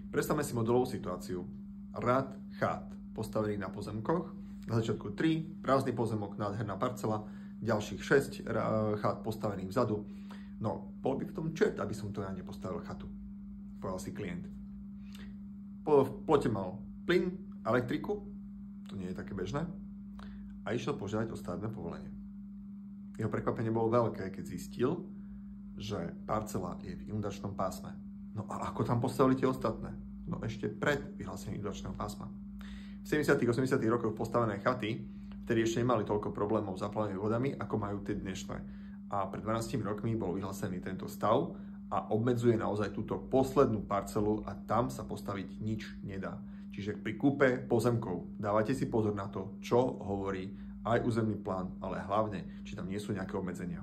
Predstavme si modelovú situáciu. Rad chát postavený na pozemkoch. Na začiatku 3, prázdny pozemok, nádherná parcela, ďalších 6 chát postavených vzadu. No, bol by v tom čert, aby som to ja nepostavil chatu, povedal si klient. V plote mal plyn, elektriku, to nie je také bežné, a išiel požiadať o stavebné povolenie. Jeho prekvapenie bolo veľké, keď zistil, že parcela je v inundačnom pásme. No a ako tam postavili tie ostatné? No ešte pred vyhlásením inundačného pásma. V 70. a 80. rokoch postavené chaty, ktorí ešte nemali toľko problémov s záplavnými vodami, ako majú tie dnešné. A pred 12 rokmi bol vyhlásený tento stav a obmedzuje naozaj túto poslednú parcelu a tam sa postaviť nič nedá. Čiže pri kúpe pozemkov dávajte si pozor na to, čo hovorí aj územný plán, ale hlavne, či tam nie sú nejaké obmedzenia.